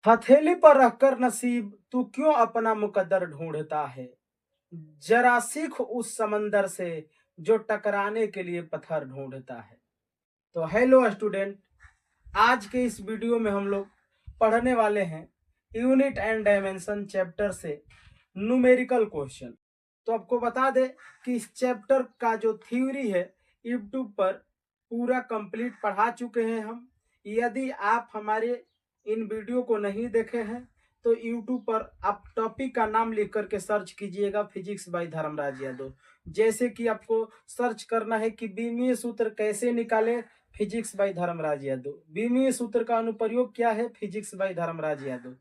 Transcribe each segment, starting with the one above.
हथेली पर रखकर नसीब तू क्यों अपना मुकद्दर ढूंढता है। जरा सीख उस समंदर से जो टकराने के लिए पत्थर ढूंढता है। तो हेलो स्टूडेंट, आज के इस वीडियो में हम लोग पढ़ने वाले हैं यूनिट एंड डायमेंशन चैप्टर से न्यूमेरिकल क्वेश्चन। तो आपको बता दें कि इस चैप्टर का जो थ्योरी है यूट्यूब पर पूरा कंप्लीट पढ़ा चुके हैं हम। यदि आप हमारे इन वीडियो को नहीं देखे हैं तो यूट्यूब पर आप टॉपिक का नाम लिख करके सर्च कीजिएगा फिजिक्स बाय धर्मराज यादव। जैसे कि आपको सर्च करना है कि बीमीय सूत्र कैसे निकाले, फिजिक्स बाय धर्मराज यादव। बीमीय सूत्र का अनुप्रयोग क्या है, फिजिक्स बाय धर्मराज यादव।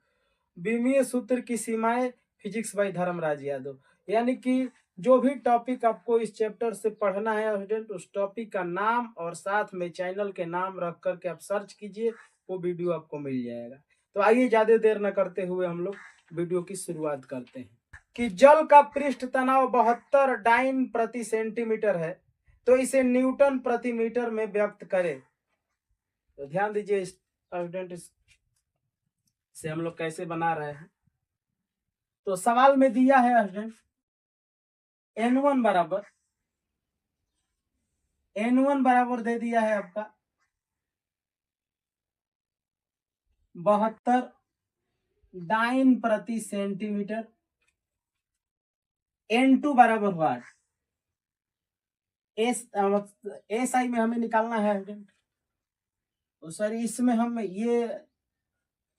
बीमीय सूत्र की सीमाएं, फिजिक्स बाय धर्मराज यादव। यानी कि जो भी टॉपिक आपको इस चैप्टर से पढ़ना है स्टूडेंट, उस टॉपिक का नाम और साथ में चैनल के नाम रख करके आप सर्च कीजिए, वो वीडियो आपको मिल जाएगा। तो आइए ज्यादा देर न करते हुए हम लोग वीडियो की शुरुआत करते हैं। कि जल का पृष्ठ तनाव 72 डाइन प्रति सेंटीमीटर है, तो इसे न्यूटन प्रति मीटर में व्यक्त करें। तो ध्यान दीजिए स्टूडेंट, से हम लोग कैसे बना रहे हैं। तो सवाल में दिया है स्टूडेंट N1 बराबर दे दिया है आपका 72 डाइन प्रति सेंटीमीटर। N2 बराबर हुआ एस आई में हमें निकालना है स्टूडेंट। तो सर इसमें हम ये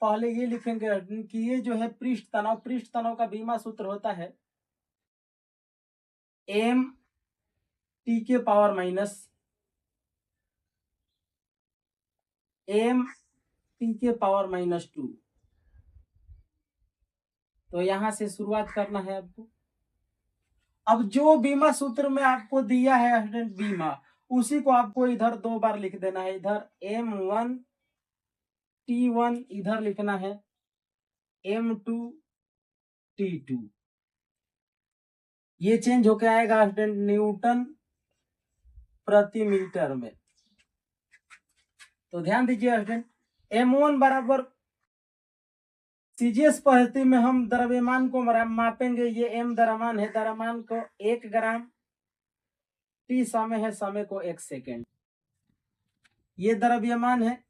पहले ये लिखेंगे कि ये जो है पृष्ठ तनाव का बीमा सूत्र होता है m t के पावर माइनस m t के पावर -2। तो यहां से शुरुआत करना है आपको। अब जो बीमा सूत्र में आपको दिया है स्टूडेंट बीमा, उसी को आपको इधर 2 बार लिख देना है। इधर m1 t1 इधर लिखना है m2 t2। ये चेंज होके आएगा स्टूडेंट न्यूटन प्रति मीटर में। तो ध्यान दीजिए स्टूडेंट, m1 बराबर सीजीएस पद्धति में हम द्रव्यमान को मापेंगे। ये m द्रव्यमान है, द्रव्यमान को 1 ग्राम, t समय है, समय को 1 सेकेंड। ये द्रव्यमान है,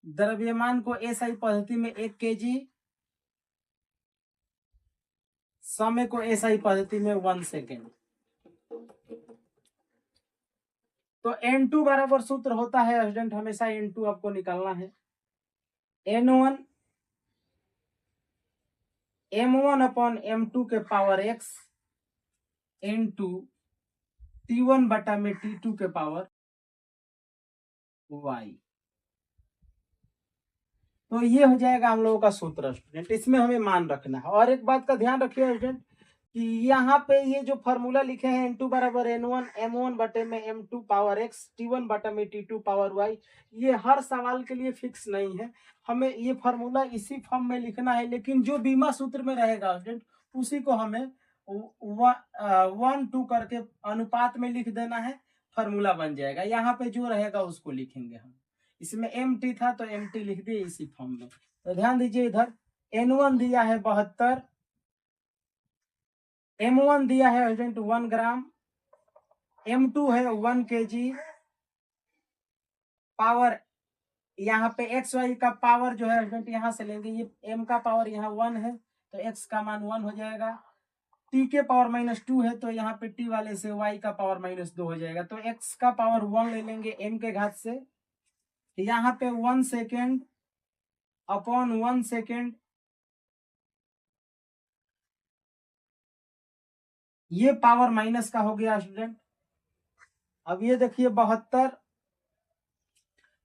द्रव्यमान को एसआई पद्धति में 1 kg, समय को एसआई पद्धति में 1 सेकेंड। तो N2 बराबर सूत्र होता है स्टूडेंट, हमेशा N2 आपको निकालना है N1 m1 अपॉन m2 के पावर x N2 t1 बटा में t2 के पावर y। तो ये हो जाएगा हम लोगों का सूत्र स्टूडेंट। इसमें हमें मान रखना है। और एक बात का ध्यान रखिए स्टूडेंट कि यहाँ पे ये जो फॉर्मूला लिखे हैं N2 बराबर N1 m1 बटे में m2 पावर x t1 बटा में t2 पावर y, ये हर सवाल के लिए फिक्स नहीं है। हमें ये फॉर्मूला इसी फॉर्म में लिखना है, लेकिन जो बीमा सूत्र में रहेगा स्टूडेंट उसी को हमें 1:2 करके अनुपात में लिख देना है, फॉर्मूला बन जाएगा। यहाँ पे जो रहेगा उसको लिखेंगे हम। इसमें mt था तो mt लिख दिए इसी फॉर्म में। तो ध्यान दीजिए, इधर N1 दिया है 72, M1 दिया है 1 ग्राम, M2 है 1 kg, पावर यहाँ पे एक्स वाई का पावर जो है यहाँ से लेंगे। ये m का पावर यहाँ 1 है तो x का मान 1 हो जाएगा। t के पावर -2 है तो यहाँ पे t वाले से y का पावर -2 हो जाएगा। तो x का पावर 1 ले लेंगे m के घात से। यहाँ पे 1 सेकेंड अपॉन 1 सेकेंड, ये पावर माइनस का हो गया स्टूडेंट। अब ये देखिए 72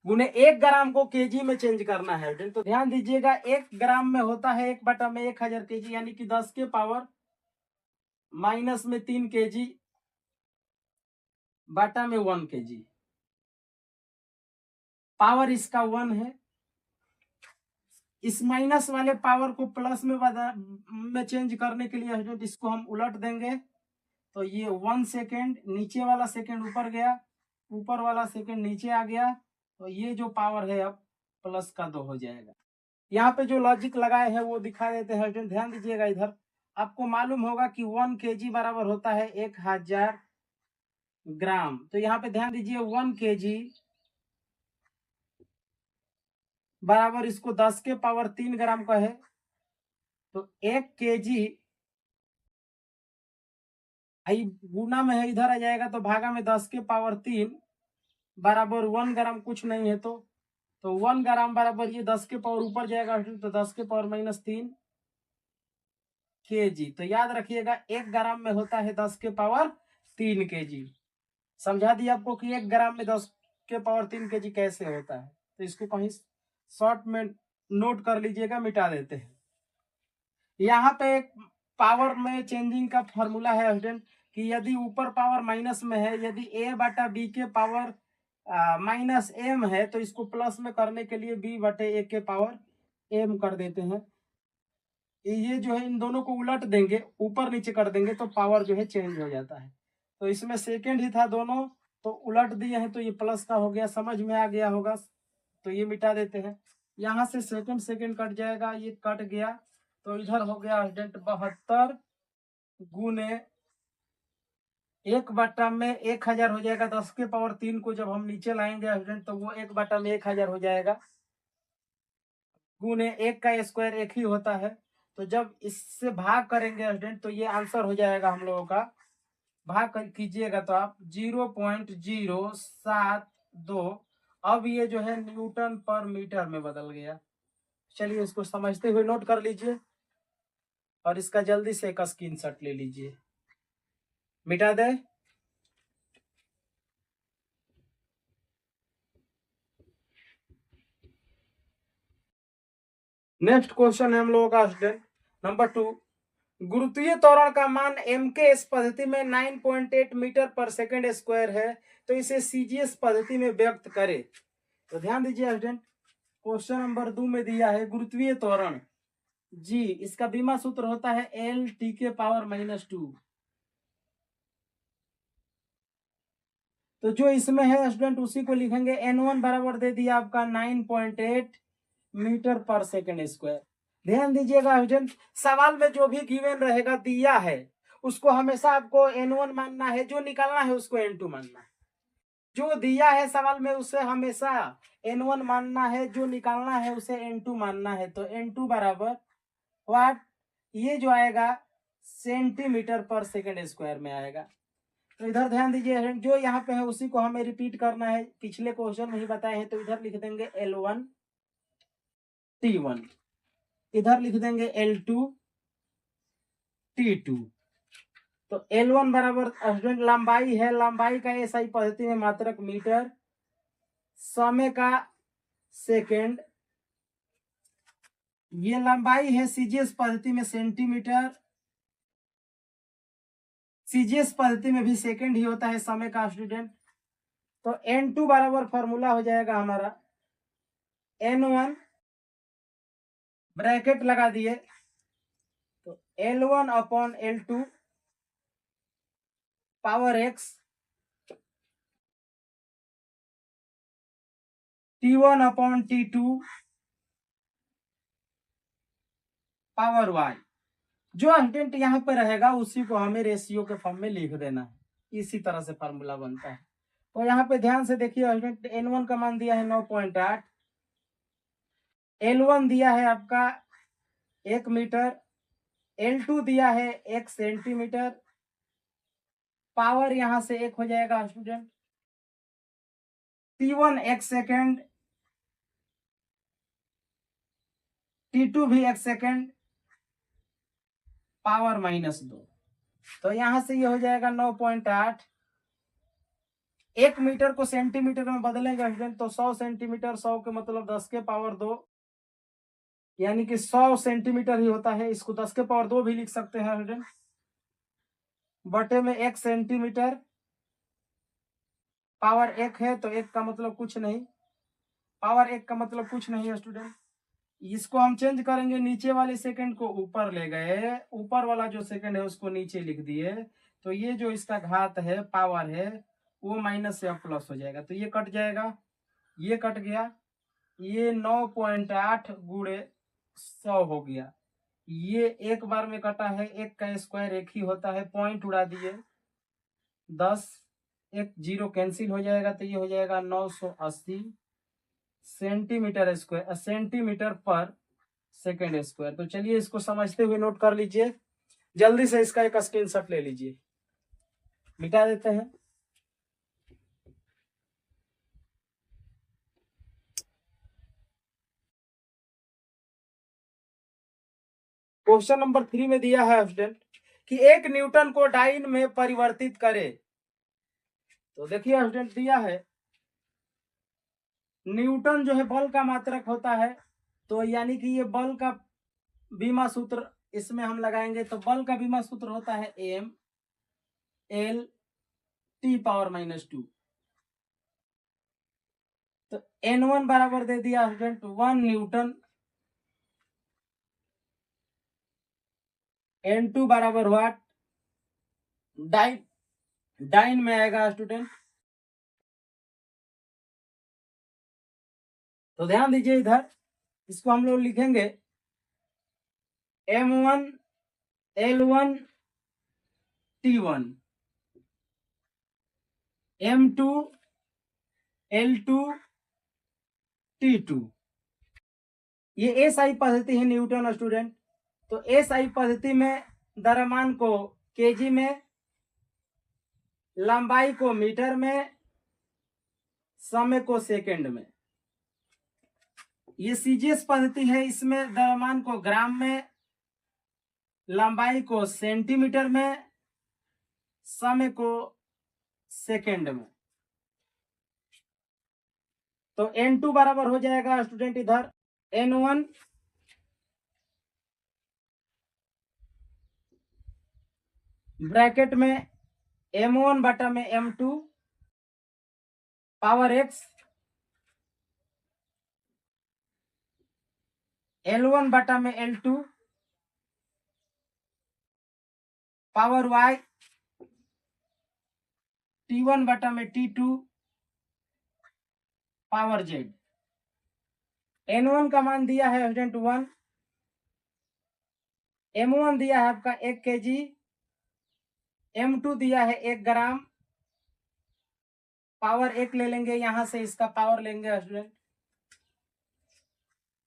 गुने 1 ग्राम को केजी में चेंज करना है स्टूडेंट। तो ध्यान दीजिएगा 1 ग्राम में होता है 1 बटा में 1000 kg, यानी कि 10 के पावर -3 kg बटा में 1 kg। पावर इसका 1 है। इस माइनस वाले पावर को प्लस में चेंज करने के लिए इसको हम उलट देंगे। तो ये 1 सेकेंड, नीचे वाला सेकेंड ऊपर गया, ऊपर वाला सेकेंड नीचे आ गया, तो ये जो पावर है अब +2 हो जाएगा। यहाँ पे जो लॉजिक लगाए हैं वो दिखा देते हैं स्टूडेंट, ध्यान दीजिएगा इधर। आपको मालूम होगा कि 1 kg बराबर होता है 1000 ग्राम। तो यहाँ पे ध्यान दीजिए 1 kg बराबर इसको 10 के पावर 3 ग्राम का है। तो 1 kg आई गुना में है, इधर आ जाएगा तो भागा में 10 के पावर 3 बराबर 1 ग्राम कुछ नहीं है। तो 1 ग्राम बराबर ये 10 के पावर ऊपर जाएगा तो 10 के पावर -3 kg। तो याद रखिएगा 1 ग्राम में होता है 10 के पावर 3 kg। समझा दिया आपको कि 1 ग्राम में 10 के पावर 3 kg कैसे होता है। तो इसको कहीं शॉर्ट में नोट कर लीजिएगा, मिटा देते हैं। यहाँ पे एक पावर में चेंजिंग का फॉर्मूला है स्टूडेंट कि यदि ऊपर पावर माइनस में है, यदि a बटा b के पावर -m है तो इसको प्लस में करने के लिए b बटे a के पावर m कर देते हैं। ये जो है इन दोनों को उलट देंगे, ऊपर नीचे कर देंगे तो पावर जो है चेंज हो जाता है। तो इसमें सेकंड ही था दोनों, तो उलट दिए हैं तो ये प्लस का हो गया, समझ में आ गया होगा। तो ये मिटा देते हैं, यहाँ से सेकंड सेकंड कट जाएगा, ये कट गया। तो इधर हो गया स्टूडेंट 72 गुने 1 बटा में 1000 हो जाएगा। 10 के पावर 3 को जब हम नीचे लाएंगे स्टूडेंट तो वो 1 बटा में 1000 हो जाएगा, गुने 1 का स्क्वायर 1 ही होता है। तो जब इससे भाग करेंगे स्टूडेंट तो ये आंसर हो जाएगा हम लोगों का, भाग कीजिएगा तो आप 0.072। अब ये जो है न्यूटन पर मीटर में बदल गया। चलिए इसको समझते हुए नोट कर लीजिए और इसका जल्दी से एक स्क्रीनशॉट ले लीजिए, मिटा दे। नेक्स्ट क्वेश्चन है हम लोगों का स्टूडेंट नंबर 2। गुरुत्वीय त्वरण का मान m के इस पद्धति में 9.8 मीटर पर सेकंड स्क्वायर है, तो इसे CGS पद्धति में व्यक्त करे। तो ध्यान दीजिए स्टूडेंट, क्वेश्चन नंबर 2 में दिया है गुरुत्वीय त्वरण जी, इसका बीमा सूत्र होता है L t के पावर -2। तो जो इसमें है स्टूडेंट उसी को लिखेंगे। N1 बराबर दे दिया आपका 9.8 मीटर पर सेकंड स्क्वायर। ध्यान दीजिएगा स्टूडेंट, सवाल में जो भी गिवन रहेगा दिया है उसको हमेशा आपको N1 मानना है, जो निकालना है उसको N2 मानना है। जो दिया है सवाल में उसे हमेशा N1 मानना है, जो निकालना है उसे N2 मानना है। तो N2 बराबर वाट, ये जो आएगा सेंटीमीटर पर सेकंड स्क्वायर में आएगा। तो इधर ध्यान दीजिए, जो यहाँ पे है उसी को हमें रिपीट करना है, पिछले क्वेश्चन में ही बताए हैं। तो इधर लिख देंगे L1 T1, इधर लिख देंगे L2 T2। तो L1 बराबर स्टूडेंट लंबाई है, लंबाई का SI पद्धति में मात्रक मीटर, समय का सेकेंड, ये लंबाई है CGS पद्धति में सेंटीमीटर, CGS पद्धति में भी सेकेंड ही होता है समय का स्टूडेंट। तो N2 बराबर फॉर्मूला हो जाएगा हमारा N1 ब्रैकेट लगा दिए तो L1 upon L2 power x, T1 upon T2 power y। जो स्टूडेंट यहाँ पे रहेगा उसी को हमें रेशियो के फॉर्म में लिख देना है, इसी तरह से फार्मूला बनता है। तो यहाँ पे ध्यान से देखिए स्टूडेंट, N1 का मान दिया है 9.8, L1 दिया है आपका 1 मीटर, L2 दिया है 1 सेंटीमीटर, पावर यहां से 1 हो जाएगा स्टूडेंट, T1 1 सेकेंड, T2 भी 1 सेकेंड, पावर -2। तो यहां से ये हो जाएगा 9.8। 1 मीटर को सेंटीमीटर में बदलेंगे स्टूडेंट तो 100 सेंटीमीटर, 100 के मतलब 10 के पावर 2, यानी कि 100 सेंटीमीटर ही होता है। इसको 10 के पावर 2 भी लिख सकते हैं स्टूडेंट, बटे में 1 सेंटीमीटर, पावर 1 है तो 1 का मतलब कुछ नहीं, पावर 1 का मतलब कुछ नहीं है स्टूडेंट। इसको हम चेंज करेंगे, नीचे वाले सेकंड को ऊपर ले गए, ऊपर वाला जो सेकंड है उसको नीचे लिख दिए। तो ये जो इसका घात है, पावर है, वो माइनस से अब प्लस हो जाएगा। तो ये कट जाएगा, ये कट गया, ये 9.8 गुणे 100 हो गया। ये एक बार में कटा है, एक का स्क्वायर एक ही होता है, पॉइंट उड़ा दिए 10, एक जीरो कैंसिल हो जाएगा तो ये हो जाएगा 980 सेंटीमीटर स्क्वायर, सेंटीमीटर पर सेकेंड स्क्वायर। तो चलिए इसको समझते हुए नोट कर लीजिए, जल्दी से इसका एक स्क्रीनशॉट ले लीजिए। मिटा देते हैं। क्वेश्चन नंबर 3 में दिया है स्टूडेंट कि एक न्यूटन को डाइन में परिवर्तित करे। तो देखिए स्टूडेंट दिया है न्यूटन जो है बल का मात्रक होता है, तो यानी कि ये बल का बीमा सूत्र इसमें हम लगाएंगे। तो बल का बीमा सूत्र होता है एम एल टी पावर -2। तो N1 बराबर दे दिया स्टूडेंट 1 न्यूटन, N2 बराबर वाट, डाइन डाइन में आएगा स्टूडेंट। तो ध्यान दीजिए इधर, इसको हम लोग लिखेंगे M1 L1 T1 M2 L2 T2। ये एसआई पद्धति है न्यूटन स्टूडेंट। तो एसआई पद्धति में द्रव्यमान को केजी में, लंबाई को मीटर में, समय को सेकंड में। ये सीजीएस पद्धति है, इसमें द्रव्यमान को ग्राम में, लंबाई को सेंटीमीटर में, समय को सेकंड में। तो N2 बराबर हो जाएगा स्टूडेंट इधर N1 ब्रैकेट में M1 बटा में M2 पावर X, L1 बटा में L2 पावर Y, T1 बटा में T2 पावर Z। N1 का मान दिया है स्टूडेंट 1, M1 दिया है आपका 1 kg, M2 दिया है 1 ग्राम, पावर 1 ले लेंगे यहां से, इसका पावर लेंगे स्टूडेंट।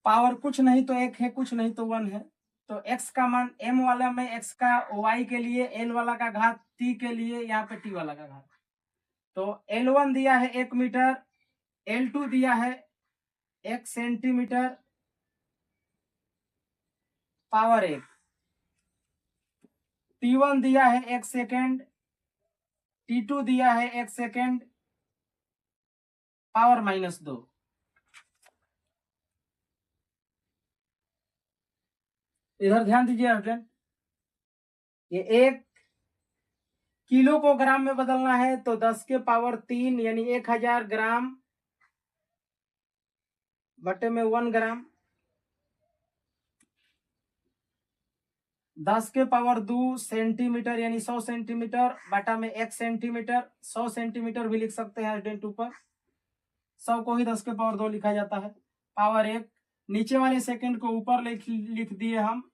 पावर कुछ नहीं तो 1 है, कुछ नहीं तो 1 है। तो x का मान m वाला में x का y के लिए, l वाला का घात t के लिए, यहाँ पे t वाला का घात। तो L1 दिया है 1 मीटर, L2 दिया है 1 सेंटीमीटर पावर 1, T1 दिया है 1 सेकेंड, T2 दिया है 1 सेकेंड पावर -2। इधर ध्यान दीजिए स्टूडेंट, ये 1 किलो को ग्राम में बदलना है तो 10 के पावर 3 यानी 1000 ग्राम बटे में 1 ग्राम, 10 के पावर 2 सेंटीमीटर यानी 100 सेंटीमीटर बटा में 1 सेंटीमीटर। 100 सेंटीमीटर भी लिख सकते हैं स्टूडेंट, ऊपर 100 को ही 10 के पावर 2 लिखा जाता है, पावर 1। नीचे वाले सेकंड को ऊपर लिख दिए हम,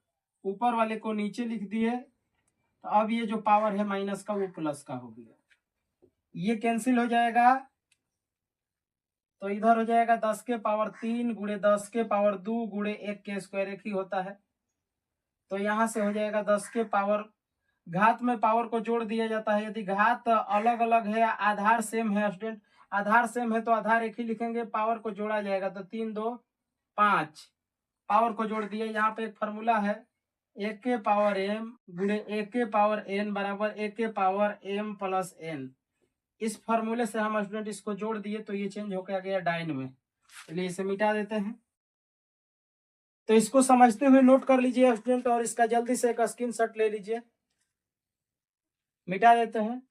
ऊपर वाले को नीचे लिख दिए। तो अब ये जो पावर है माइनस का वो प्लस का हो गया, ये कैंसिल हो जाएगा। तो इधर हो जाएगा 10 के पावर 3 गुणे 10 के पावर 2 गुणे 1 के स्क्वायर, एक ही होता है। तो यहां से हो जाएगा 10 के पावर, घात में पावर को जोड़ दिया जाता है। यदि घात अलग अलग है, आधार सेम है स्टूडेंट, आधार सेम है तो आधार एक ही लिखेंगे, पावर को जोड़ा जाएगा। तो 3 2 5 पावर को जोड़ दिए। यहाँ पे एक फॉर्मूला है, 1 के पावर m गुणे 1 के पावर n बराबर 1 के पावर m प्लस n। इस फॉर्मूले से हम स्टूडेंट इसको जोड़ दिए तो ये चेंज होकर आ गया डाइन में। चलिए इसे मिटा देते हैं। तो इसको समझते हुए नोट कर लीजिए स्टूडेंट, और इसका जल्दी से एक स्क्रीनशॉट ले लीजिए। मिटा देते हैं।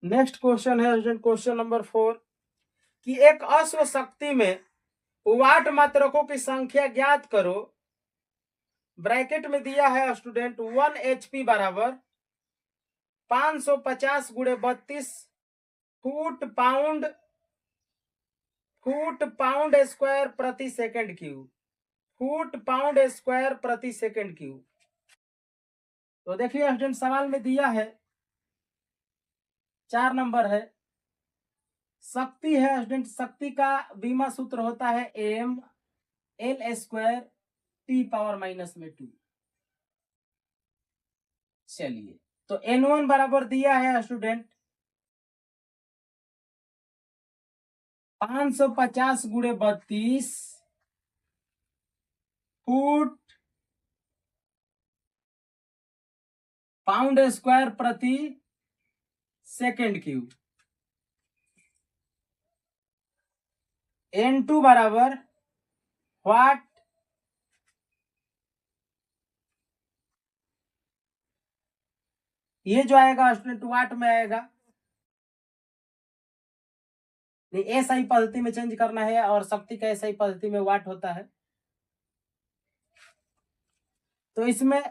नेक्स्ट क्वेश्चन है स्टूडेंट, क्वेश्चन नंबर 4 कि एक अश्व शक्ति में वाट मात्रकों की संख्या ज्ञात करो। ब्रैकेट में दिया है स्टूडेंट 1 HP बराबर 550 गुणे 32 foot pound foot pound square प्रति second cube, foot pound square प्रति सेकंड क्यूब। तो देखिए स्टूडेंट सवाल में दिया है 4 नंबर है, शक्ति है स्टूडेंट, शक्ति का बीमा सूत्र होता है M L square T power minus में 2। चलिए तो N1 बराबर दिया है स्टूडेंट 550 गुणे 32 फुट पाउंड स्क्वायर प्रति सेकंड क्यूब। N2 बराबर वाट, ये जो आएगा स्टूडेंट वाट में आएगा, एसआई पद्धति में चेंज करना है और शक्ति का एसआई पद्धति में वाट होता है। तो इसमें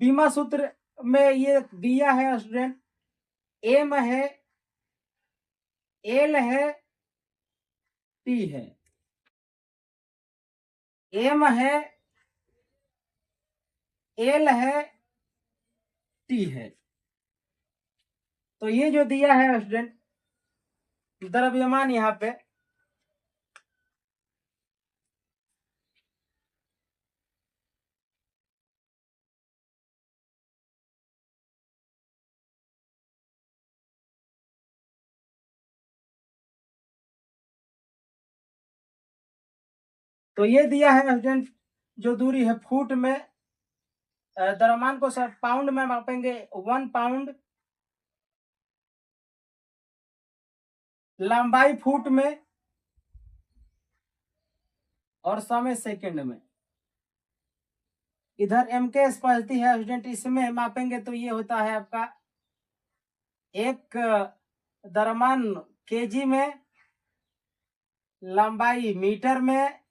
बीमा सूत्र में ये दिया है स्टूडेंट, एम है, एल है, टी है, एम है, एल है, टी है। तो ये जो दिया है स्टूडेंट द्रव्यमान यहाँ पे तो ये दिया है स्टूडेंट, जो दूरी है फुट में, द्रव्यमान को सर पाउंड में मापेंगे 1 पाउंड, लंबाई फुट में और समय सेकंड में। इधर एम के पद्धति है स्टूडेंट, इसमें मापेंगे तो ये होता है आपका एक द्रव्यमान केजी में, लंबाई मीटर में,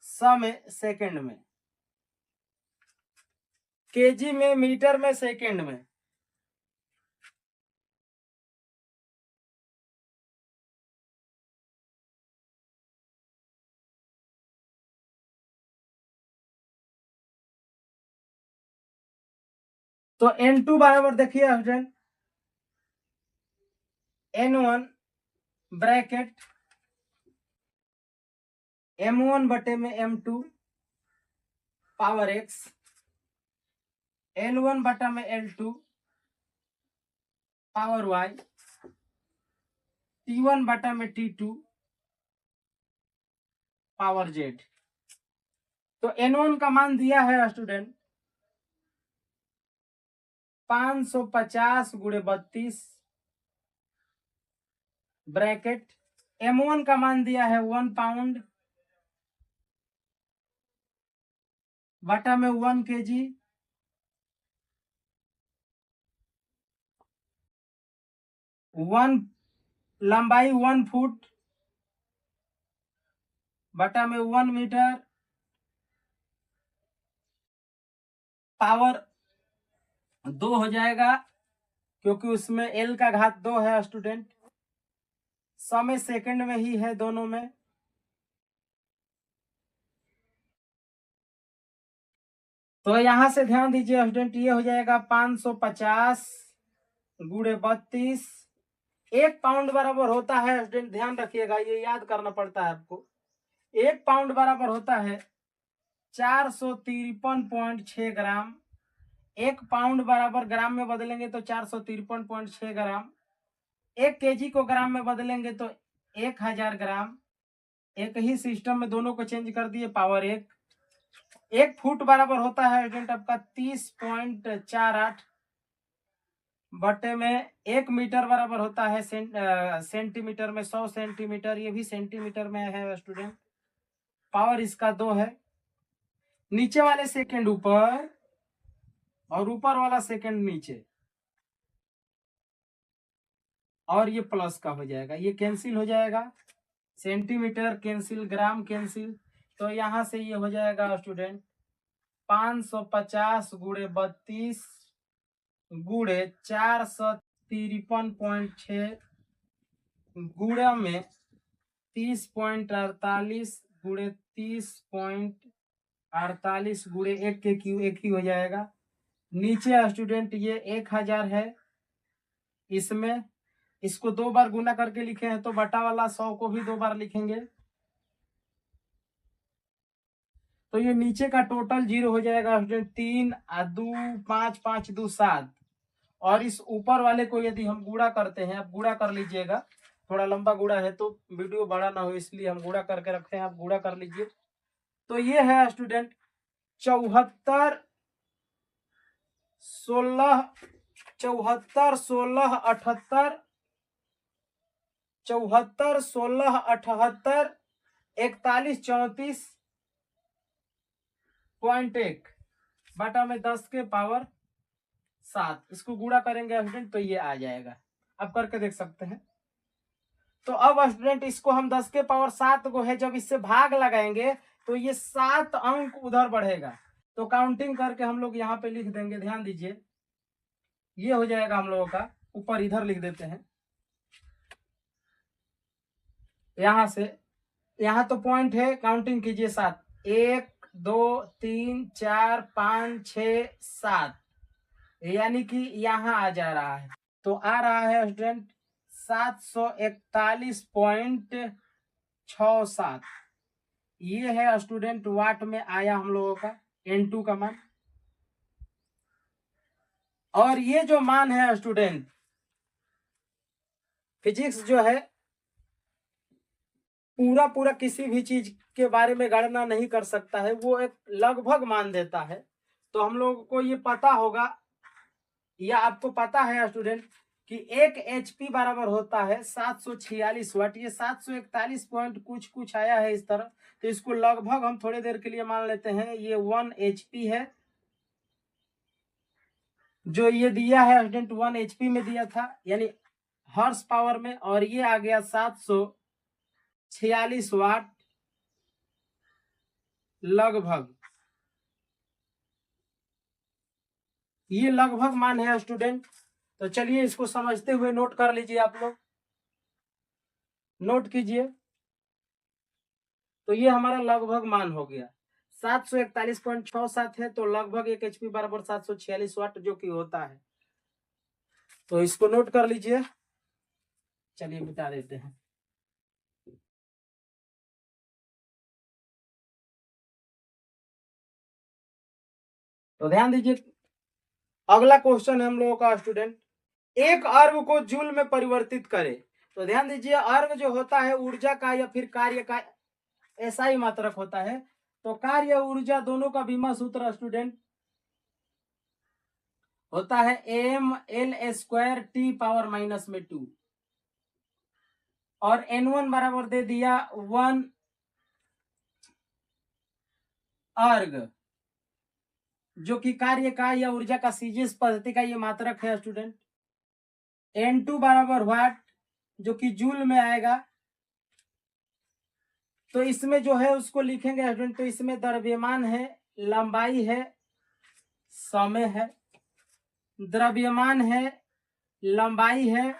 समय सेकंड में, केजी में, मीटर में, सेकंड में। तो N2 बराबर देखिए स्टूडेंट N1 ब्रैकेट M1 बटे में M2 पावर X, L1 बटा में L2 पावर Y, T1 बटा में T2 पावर Z। तो N1 का मान दिया है स्टूडेंट 550 गुणे 32 ब्रैकेट, M1 का मान दिया है 1 पाउंड बटा में 1 केजी, 1 लंबाई 1 फुट बटा में 1 मीटर पावर 2 हो जाएगा, क्योंकि उसमें L का घात 2 है स्टूडेंट, समय सेकंड में ही है दोनों में। तो यहां से ध्यान दीजिए स्टूडेंट, ये हो जाएगा 550 गुणे 32, 1 पाउंड बराबर होता है स्टूडेंट, ध्यान रखिएगा, ये याद करना पड़ता है आपको। 1 पाउंड बराबर होता है 453.6 ग्राम। 1 पाउंड बराबर ग्राम में बदलेंगे तो 453.6 ग्राम। 1 केजी को ग्राम में बदलेंगे तो 1000 ग्राम। एक ही सिस्टम में दोनों को चेंज कर दिए, पावर 1। 1 फुट बराबर होता है स्टूडेंट आपका 30.48 बटे में 1 मीटर बराबर होता है सेंटीमीटर में 100 सेंटीमीटर, ये भी सेंटीमीटर में है स्टूडेंट, पावर इसका 2 है। नीचे वाले सेकंड ऊपर और ऊपर वाला सेकंड नीचे, और ये प्लस का हो जाएगा, ये कैंसिल हो जाएगा, सेंटीमीटर कैंसिल, ग्राम कैंसिल, तो यहां से ये हो जाएगा स्टूडेंट 550 गुणे 32 गुणे 453.6 गुणे में 30.48 गुणे 30.48 गुणे 1 के क्यू 1 ही हो जाएगा। नीचे स्टूडेंट ये 1000 है, इसमें इसको 2 बार गुना करके लिखे हैं तो बटा वाला 100 को भी 2 बार लिखेंगे, तो ये नीचे का टोटल 0 हो जाएगा स्टूडेंट। 3 2 5 5 2 7, और इस ऊपर वाले को यदि हम गुणा करते हैं, आप गुणा कर लीजिएगा, थोड़ा लंबा गुणा है तो वीडियो बड़ा ना हो इसलिए हम गुणा करके रखते हैं, आप गुणा कर लीजिए। तो ये है स्टूडेंट 74 16 74 16 78 74 16 78 41 34.1 बटा में 10 के पावर 7, इसको गुणा करेंगे स्टूडेंट तो ये आ जाएगा। अब करके देख सकते हैं। तो अब स्टूडेंट इसको हम 10 के पावर 7 को है, जब इससे भाग लगाएंगे तो ये 7 अंक उधर बढ़ेगा, तो काउंटिंग करके हम लोग यहाँ पे लिख देंगे। ध्यान दीजिए, ये हो जाएगा हम लोगों का, ऊपर इधर लिख देते हैं। यहां से यहाँ तो पॉइंट है, काउंटिंग कीजिए 7, 1 2 3 4 5 6 7, यानी कि यहाँ आ जा रहा है, तो आ रहा है स्टूडेंट 741.67। ये है स्टूडेंट वाट में आया हम लोगों का N2 का मान। और ये जो मान है स्टूडेंट, फिजिक्स जो है पूरा पूरा किसी भी चीज के बारे में गणना नहीं कर सकता है, वो एक लगभग मान देता है। तो हम लोगों को ये पता होगा, या आपको पता है स्टूडेंट कि 1 HP बराबर होता है 746 वाट। ये 741 पॉइंट कुछ आया है इस तरह, तो इसको लगभग हम थोड़ी देर के लिए मान लेते हैं ये 1 HP है, जो ये दिया है स्टूडेंट 1 HP में दिया था, यानी हॉर्स पावर में, और ये आ गया 746 वाट लगभग। ये लगभग मान है स्टूडेंट। तो चलिए इसको समझते हुए नोट कर लीजिए, आप लोग नोट कीजिए। तो ये हमारा लगभग मान हो गया 741.67 है, तो लगभग 1 HP बराबर 746 वाट जो कि होता है। तो इसको नोट कर लीजिए। चलिए मिटा देते हैं। तो ध्यान दीजिए, अगला क्वेश्चन है हम लोगों का स्टूडेंट, एक अर्ग को जूल में परिवर्तित करे। तो ध्यान दीजिए, अर्ग जो होता है ऊर्जा का या फिर कार्य का ऐसा ही मात्रक होता है। तो कार्य ऊर्जा दोनों का बीमा सूत्र स्टूडेंट होता है mL² T⁻⁻2, और N1 बराबर दे दिया 1 अर्ग, जो कि कार्य का या ऊर्जा का सीजीएस पद्धति का ये मात्रक है स्टूडेंट। N2 बराबर वाट, जो कि जूल में आएगा। तो इसमें जो है उसको लिखेंगे स्टूडेंट, तो इसमें द्रव्यमान है, लंबाई है, समय है। द्रव्यमान है, लंबाई है,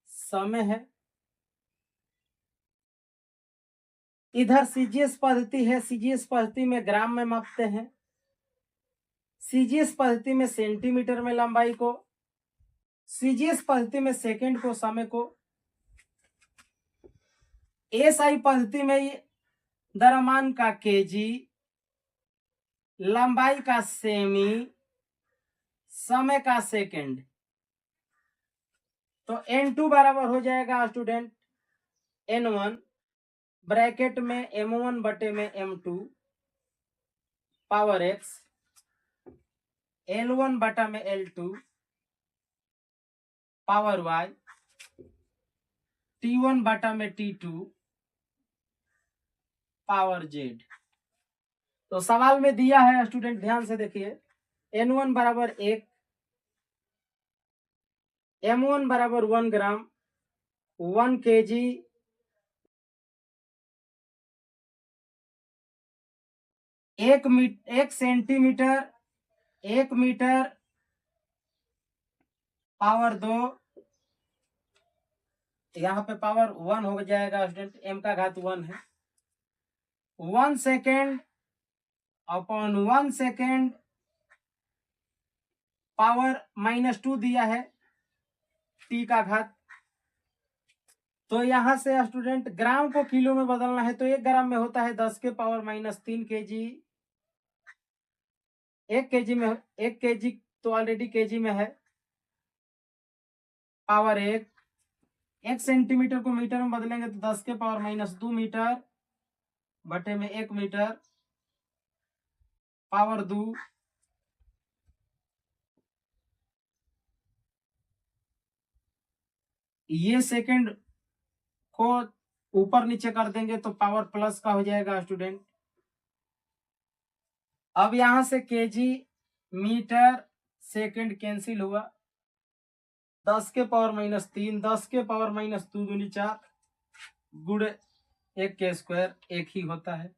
समय है। इधर सीजीएस पद्धति है, सीजीएस पद्धति में ग्राम में मापते हैं, सीजीएस पद्धति में सेंटीमीटर में लंबाई को, सीजीएस पद्धति में सेकंड को, समय को। एसआई पद्धति में द्रव्यमान का केजी, लंबाई का सेमी, समय का सेकंड। तो N2 बराबर हो जाएगा स्टूडेंट N1 ब्रैकेट में M1 बटे में M2 पावर X, L1 बटा में L2 पावर Y, T1 बटा में T2 पावर Z। तो सवाल में दिया है स्टूडेंट, ध्यान से देखिए, N1 बराबर 1, M1 बराबर 1 ग्राम, 1 kg, 1 सेंटीमीटर, 1 मीटर पावर 2, यहाँ पे पावर 1 हो जाएगा स्टूडेंट, m का घात 1 है। 1 सेकेंड अपॉन 1 सेकेंड पावर -2 दिया है t का घात। तो यहां से स्टूडेंट ग्राम को किलो में बदलना है, तो 1 ग्राम में होता है 10 के पावर -3 kg। 1 kg में 1 kg तो ऑलरेडी kg में है, पावर 1। 1 सेंटीमीटर को मीटर में बदलेंगे तो 10 के पावर -2 मीटर बटे में 1 मीटर पावर 2। ये सेकंड को ऊपर नीचे कर देंगे तो पावर प्लस का हो जाएगा स्टूडेंट। अब यहां से केजी मीटर सेकंड कैंसिल हुआ, 10 के पावर -3, 10 के पावर -2 दूनी 4 गुणे 1 के स्क्वायर, एक ही होता है।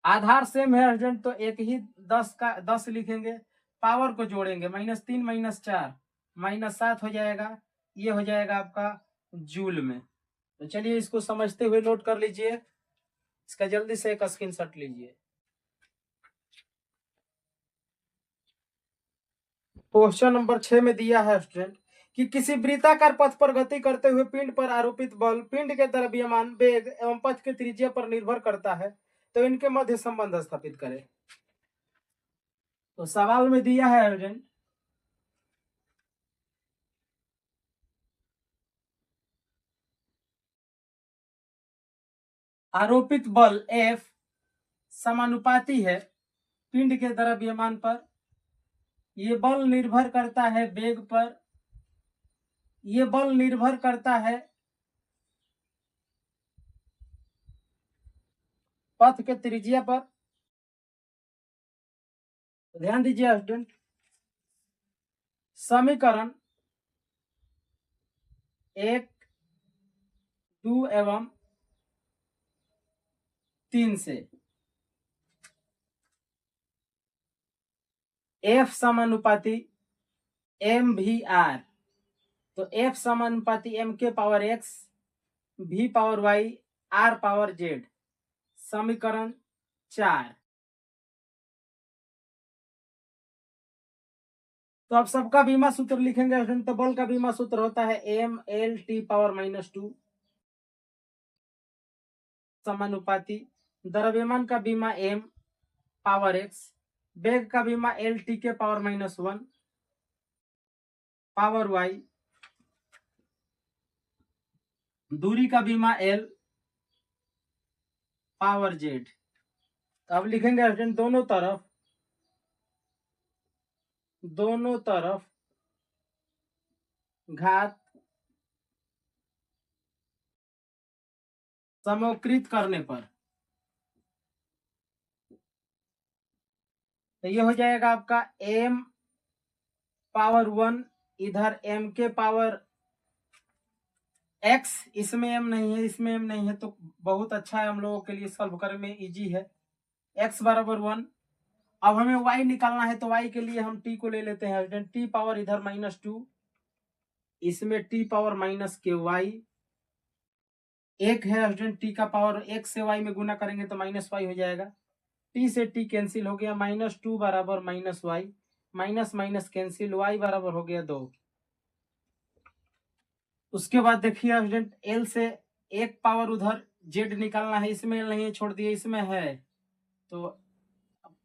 आधार सेम है स्टूडेंट, तो एक ही 10 का 10 लिखेंगे, पावर को जोड़ेंगे, -3 -4 -7 हो जाएगा, ये हो जाएगा आपका जूल में। तो चलिए इसको समझते हुए नोट कर लीजिए, इसका जल्दी से एक स्क्रीनशॉट लीजिए। क्वेश्चन नंबर 6 में दिया है स्टूडेंट कि किसी वृत्ताकार पथ पर गति करते हुए पिंड पर आरोपित बल पिंड के द्रव्यमान वेग एवं पथ के त्रिज्या पर निर्भर करता है, तो इनके मध्य संबंध स्थापित करें। तो सवाल में दिया है स्टूडेंट आरोपित बल F समानुपाती है पिंड के द्रव्यमान पर, ये बल निर्भर करता है वेग पर, ये बल निर्भर करता है पथ के त्रिज्या पर। ध्यान दीजिए स्टूडेंट, समीकरण 1, 2 एवं 3 से F समानुपाती mvr, तो F समानुपाती m के power x, v power y, r power z, समीकरण 4। तो अब सबका बीमा सूत्र लिखेंगे स्टूडेंट, तो बल का बीमा सूत्र होता है mlt पावर -2 समानुपाती द्रव्यमान का बीमा m पावर x, वेग का बीमा lt के पावर -1 पावर y, दूरी का बीमा l पावर z। अब लिखेंगे स्टूडेंट दोनों तरफ घात समोकृत करने पर, तो ये हो जाएगा आपका m पावर 1, इधर m के पावर x, इसमें m नहीं है, इसमें m नहीं है, तो बहुत अच्छा है, हम लोगों के लिए सॉल्व करने में इजी है। x बराबर 1। अब हमें y निकालना है, तो y के लिए हम t को ले लेते हैं, t पावर इधर -2, इसमें t पावर -ky, एक है स्टूडेंट t का पावर, एक से y में गुना करेंगे तो -y हो जाएगा, t से t कैंसिल हो गया, -2 बराबर -y, minus minus cancel, y बराबर हो गया 2। उसके बाद देखिए स्टूडेंट l से एक पावर उधर z निकालना है, इसमें l नहीं है, छोड़ दिए, इसमें है, तो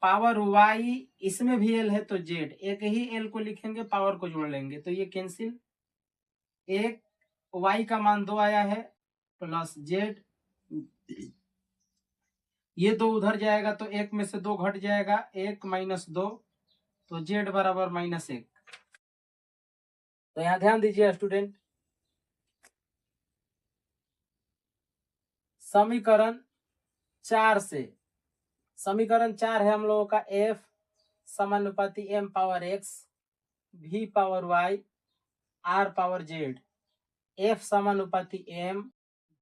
पावर y, इसमें भी l है तो z, एक ही l को लिखेंगे, पावर को जोड़ लेंगे, तो ये कैंसिल, एक y का मान 2 आया है प्लस z, ये 2 उधर जाएगा तो 1 में से 2 घट जाएगा, 1 - 2, तो z बराबर -1। तो यहाँ ध्यान दीजिए स्टूडेंट, समीकरण 4 से, समीकरण 4 है हम लोगों का F समानुपाती m power x, v power y, r power z, F समानुपाती m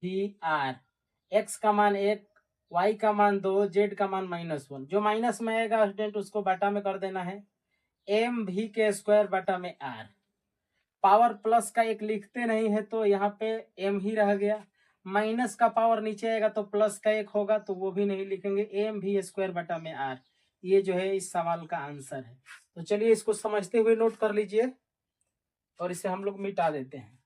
v r, x का मान 1, y का मान 2, z का मान -1, जो माइनस में आएगा स्टूडेंट उसको बटा में कर देना है, m v के स्क्वायर बटा में r। पावर प्लस का एक लिखते नहीं है तो यहाँ पे एम ही रह गया, माइनस का पावर नीचे आएगा तो प्लस का एक होगा तो वो भी नहीं लिखेंगे, एम भी स्क्वायर बटा में आर। ये जो है इस सवाल का आंसर है। तो चलिए इसको समझते हुए नोट कर लीजिए और इसे हम लोग मिटा देते हैं।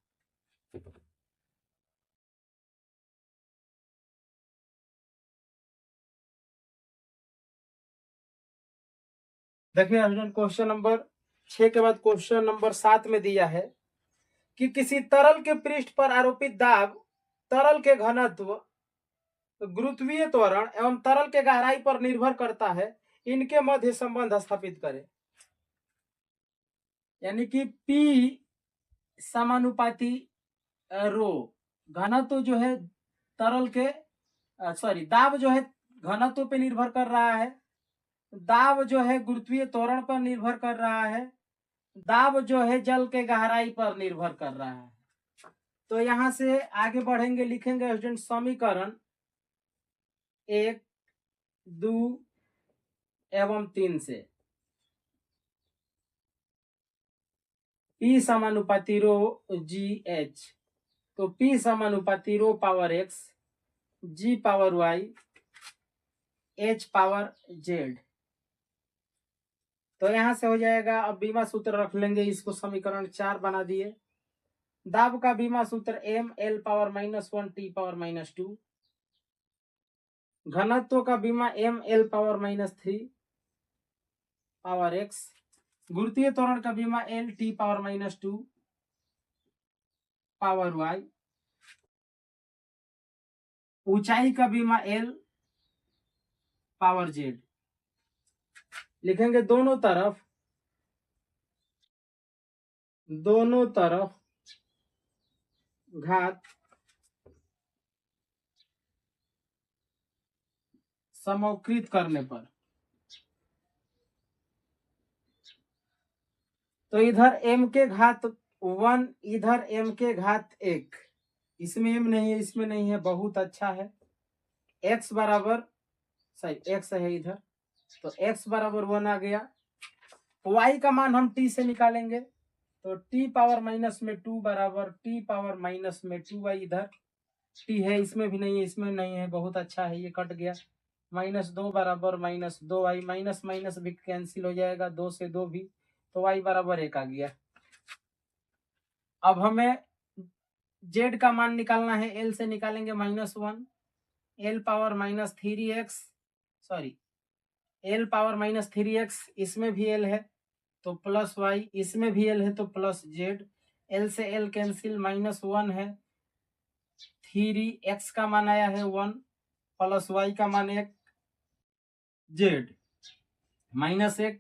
देखिए स्टूडेंट, क्वेश्चन नंबर 6 के बाद क्वेश्चन नंबर 7 में दिया है कि किसी तरल के पृष्ठ पर आरोपित दाब, तरल के घनत्व, गुरुत्वीय त्वरण एवं तरल के गहराई पर निर्भर करता है, इनके मध्य संबंध स्थापित करें। यानी कि P समानुपाती रो, घनत्व जो है तरल के दाब जो है घनत्व पे निर्भर कर रहा है, दाब जो है गुरुत्वीय त्वरण पर निर्भर कर रहा है, दाब जो है जल के गहराई पर निर्भर कर रहा है। तो यहां से आगे बढ़ेंगे, लिखेंगे स्टूडेंट समीकरण 1, 2 एवं 3 से P समानुपाती रो जी एच, तो P समानुपाती rho power x, G power y, H power z। तो यहां से हो जाएगा, अब बीमा सूत्र रख लेंगे, इसको समीकरण 4 बना दिए। दाब का बीमा सूत्र m l power -1 t power -2, घनत्व का बीमा m l power -3 power x, गुरुत्वीय त्वरण का बीमा l t power -2 power y, ऊंचाई का बीमा l पावर z। लिखेंगे दोनों तरफ घात समौकृत करने पर, तो इधर m के घात 1, इधर m के घात 1, इसमें m नहीं है, इसमें नहीं है, बहुत अच्छा है। x बराबर x है इधर, तो x बराबर 1 आ गया। y का मान हम t से निकालेंगे, तो t पावर माइनस में 2 बराबर t पावर माइनस में 2y, इधर t है, इसमें भी नहीं है, इसमें नहीं है, बहुत अच्छा है, ये कट गया। -2 बराबर -2y, माइनस माइनस भी कैंसिल हो जाएगा, 2 से 2 भी, तो y बराबर 1 आ गया। अब हमें z का मान निकालना है, l से निकालेंगे -1, l power -3x, l power -3x, इसमें भी l है तो प्लस y, इसमें भी l है तो प्लस z, l से l कैंसिल, -1 है, 3x का मान आया है 1, प्लस y का मान 1, z -1,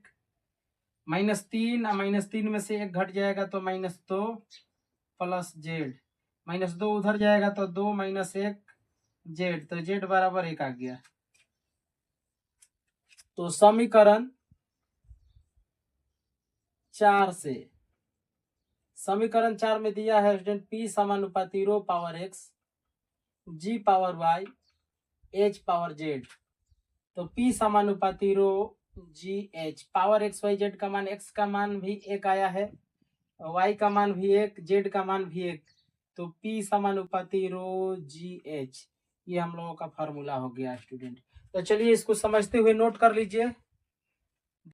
-3 में से 1 घट जाएगा तो -2 प्लस z, -2 उधर जाएगा तो 2 - 1 z, तो z बराबर 1 आ गया। तो समीकरण 4 से, समीकरण 4 में दिया है स्टूडेंट P समानुपाती rho power x, G power y, H power z, तो P समानुपाती rho G H, power x y z का मान, x का मान भी 1 आया है, y का मान भी 1, z का मान भी 1, तो P समानुपाती रो जी एच, ये हम लोगों का फॉर्मूला हो गया स्टूडेंट। तो चलिए इसको समझते हुए नोट कर लीजिए।